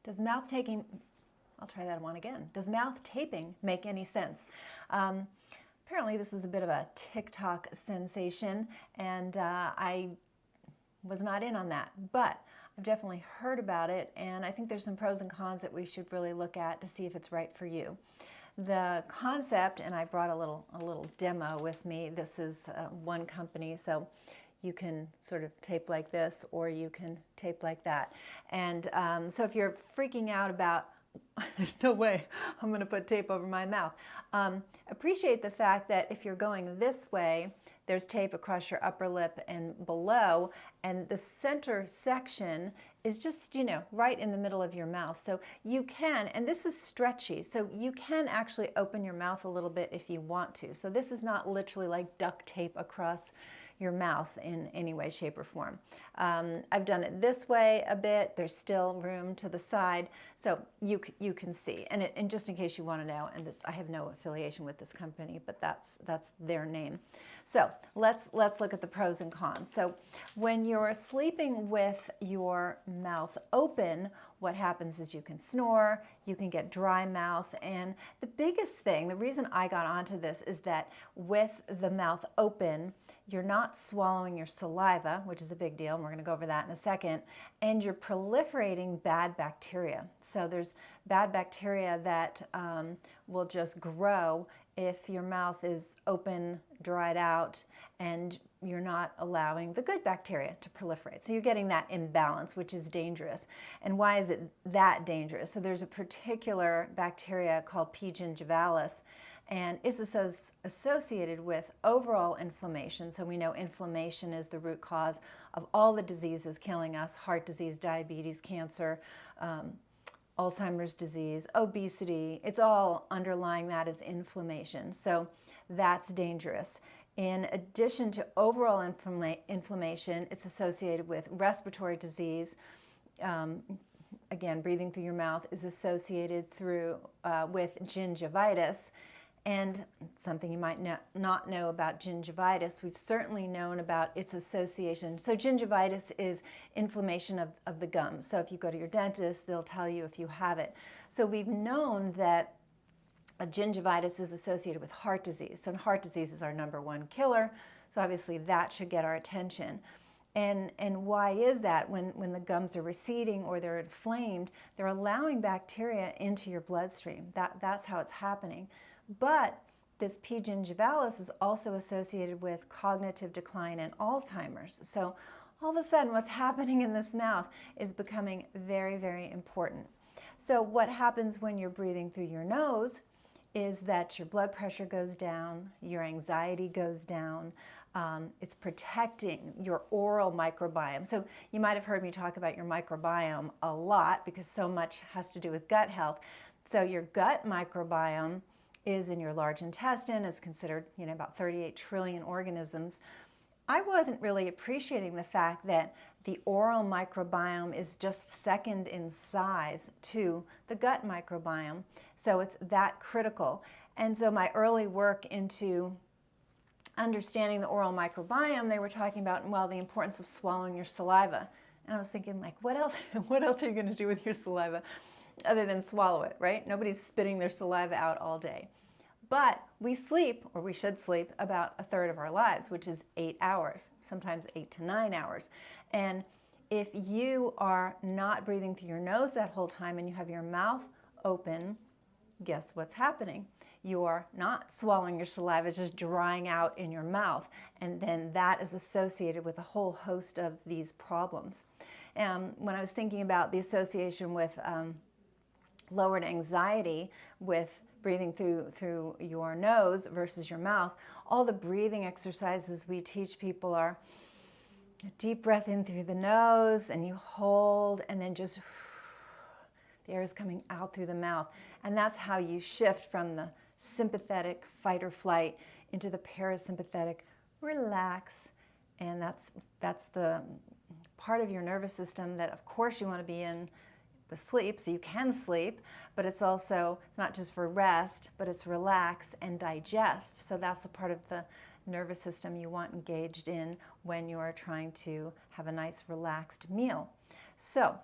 Does mouth taping, I'll try that one again. Does mouth taping make any sense? Apparently this was a bit of a TikTok sensation, and I was not in on that, but I've definitely heard about it, and I think there's some pros and cons that we should really look at to see if it's right for you. The concept, and I brought a little demo with me. This is one company, so you can sort of tape like this, or you can tape like that. And so if you're freaking out about, there's no way I'm going to put tape over my mouth. Appreciate the fact that if you're going this way, there's tape across your upper lip and below, and the center section is just, you know, right in the middle of your mouth. So you can, and this is stretchy, so you can actually open your mouth a little bit if you want to. So this is not literally like duct tape across your mouth in any way, shape, or form. I've done it this way a bit. There's still room to the side, so you can see. And just in case you want to know, and this, I have no affiliation with this company, but that's their name. So let's look at the pros and cons. So when you're sleeping with your mouth open, what happens is you can snore, you can get dry mouth, and the biggest thing, the reason I got onto this is that with the mouth open, you're not swallowing your saliva, which is a big deal, and we're going to go over that in a second, and you're proliferating bad bacteria. So there's bad bacteria that will just grow if your mouth is open, dried out, and you're not allowing the good bacteria to proliferate. So you're getting that imbalance, which is dangerous. And why is it that dangerous? So there's a particular bacteria called P. gingivalis, and it's associated with overall inflammation. So we know inflammation is the root cause of all the diseases killing us: heart disease, diabetes, cancer, Alzheimer's disease, obesity. It's all underlying that is inflammation. So that's dangerous. In addition to overall inflammation, it's associated with respiratory disease. Again, breathing through your mouth is associated with gingivitis. And something you might not know about gingivitis, we've certainly known about its association. So gingivitis is inflammation of the gums. So if you go to your dentist, they'll tell you if you have it. So we've known that a gingivitis is associated with heart disease. So heart disease is our #1 killer. So obviously that should get our attention. And why is that? When the gums are receding or they're inflamed, they're allowing bacteria into your bloodstream. That's how it's happening. But this P. gingivalis is also associated with cognitive decline and Alzheimer's. So all of a sudden what's happening in this mouth is becoming very, very important. So what happens when you're breathing through your nose is that your blood pressure goes down, your anxiety goes down. It's protecting your oral microbiome. So you might have heard me talk about your microbiome a lot because so much has to do with gut health. So your gut microbiome is in your large intestine. It's considered, you know, about 38 trillion organisms. I wasn't really appreciating the fact that the oral microbiome is just second in size to the gut microbiome. So it's that critical. And so my early work into understanding the oral microbiome, they were talking about, well, the importance of swallowing your saliva. And I was thinking, like, what else are you going to do with your saliva other than swallow it, right? Nobody's spitting their saliva out all day. But we sleep, or we should sleep, about a third of our lives, which is 8 hours, sometimes 8 to 9 hours. And if you are not breathing through your nose that whole time and you have your mouth open, guess what's happening? You're not swallowing your saliva, it's just drying out in your mouth. And then that is associated with a whole host of these problems. When I was thinking about the association with lowered anxiety with breathing through your nose versus your mouth, all the breathing exercises we teach people are a deep breath in through the nose, and you hold, and then just the air is coming out through the mouth. And that's how you shift from the sympathetic fight or flight into the parasympathetic relax. And that's the part of your nervous system that, of course, you want to be in the sleep, so you can sleep, but it's not just for rest, but it's relax and digest. So that's the part of the nervous system you want engaged in when you are trying to have a nice relaxed meal. So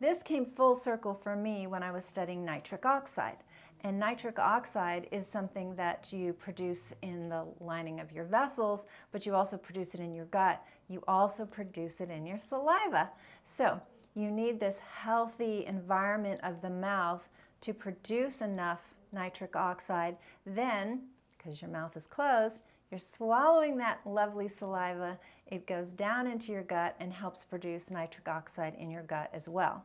This came full circle for me when I was studying nitric oxide. And nitric oxide is something that you produce in the lining of your vessels, but you also produce it in your gut. You also produce it in your saliva. So you need this healthy environment of the mouth to produce enough nitric oxide. Then, because your mouth is closed, you're swallowing that lovely saliva. It goes down into your gut and helps produce nitric oxide in your gut as well.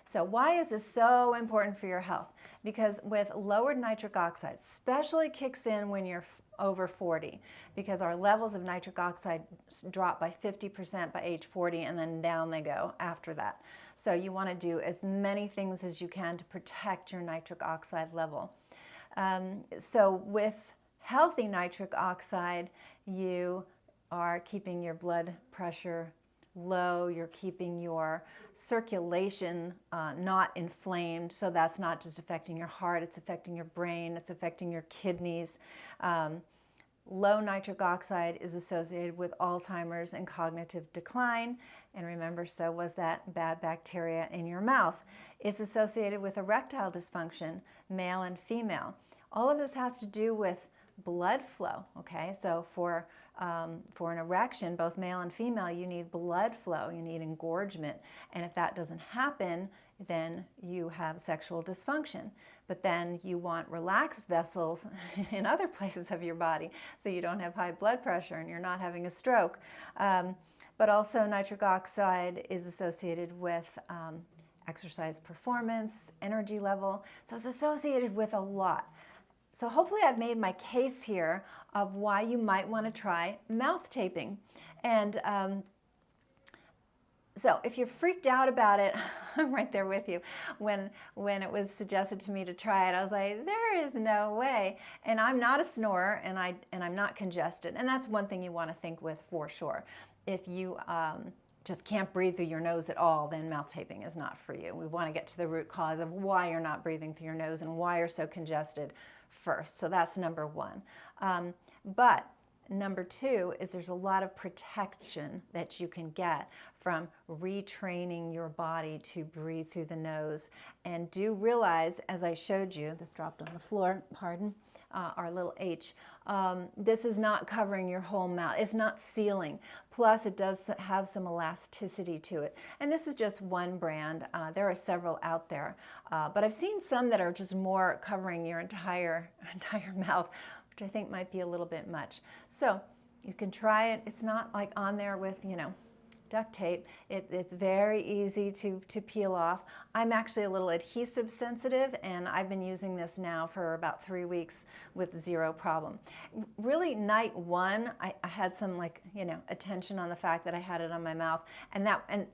So why is this so important for your health? Because with lowered nitric oxide, especially kicks in when you're over 40, because our levels of nitric oxide drop by 50% by age 40, and then down they go after that. So you want to do as many things as you can to protect your nitric oxide level. So with healthy nitric oxide, you are keeping your blood pressure low, you're keeping your circulation not inflamed, so that's not just affecting your heart, it's affecting your brain, it's affecting your kidneys. Low nitric oxide is associated with Alzheimer's and cognitive decline, and remember, so was that bad bacteria in your mouth. It's associated with erectile dysfunction, male and female. All of this has to do with blood flow, okay? So for an erection, both male and female, you need blood flow, you need engorgement. And if that doesn't happen, then you have sexual dysfunction. But then you want relaxed vessels in other places of your body so you don't have high blood pressure and you're not having a stroke. But also nitric oxide is associated with exercise performance, energy level. So it's associated with a lot. So hopefully I've made my case here of why you might want to try mouth taping. And so if you're freaked out about it, I'm right there with you. When it was suggested to me to try it, I was like, there is no way. And I'm not a snorer, and I'm not congested. And that's one thing you want to think with for sure. If you just can't breathe through your nose at all, then mouth taping is not for you. We want to get to the root cause of why you're not breathing through your nose and why you're so congested first. So that's number one. But number two is there's a lot of protection that you can get from retraining your body to breathe through the nose. And do realize, as I showed you, this dropped on the floor, pardon, our little H, this is not covering your whole mouth. It's not sealing. Plus, it does have some elasticity to it. And this is just one brand. There are several out there. But I've seen some that are just more covering your entire mouth, which I think might be a little bit much. So you can try it. It's not like on there with, duct tape. It's very easy to peel off. I'm actually a little adhesive sensitive, and I've been using this now for about 3 weeks with zero problem. Really, night one, I had some attention on the fact that I had it on my mouth, and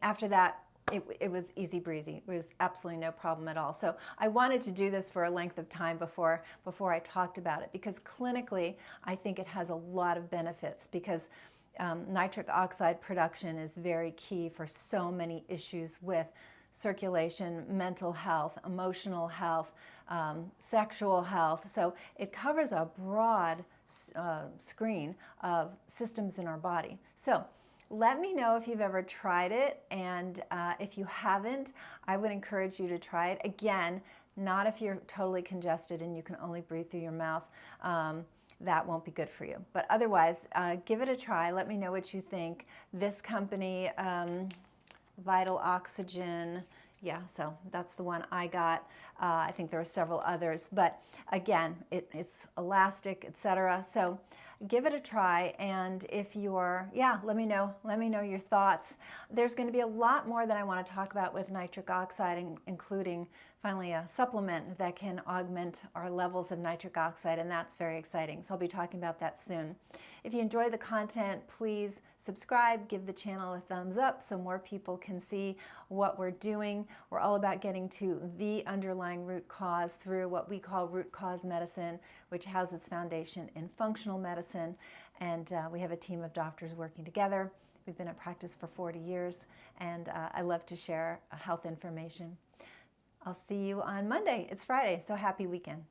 after that, it was easy breezy. It was absolutely no problem at all. So I wanted to do this for a length of time before I talked about it, because clinically, I think it has a lot of benefits, because nitric oxide production is very key for so many issues with circulation, mental health, emotional health, sexual health. So it covers a broad screen of systems in our body. So let me know if you've ever tried it, and if you haven't, I would encourage you to try it. Again, not if you're totally congested and you can only breathe through your mouth. That won't be good for you. But otherwise, give it a try. Let me know what you think. This company, Vital Oxygen, yeah, so that's the one I got. I think there are several others, but again, it's elastic, etc. So give it a try, and if you're, let me know your thoughts. There's going to be a lot more that I want to talk about with nitric oxide, including finally a supplement that can augment our levels of nitric oxide, and that's very exciting. So I'll be talking about that soon. If you enjoy the content, please subscribe, give the channel a thumbs up so more people can see what we're doing. We're all about getting to the underlying root cause through what we call root cause medicine, which has its foundation in functional medicine. And we have a team of doctors working together. We've been in practice for 40 years, and I love to share health information. I'll see you on Monday. It's Friday, so happy weekend.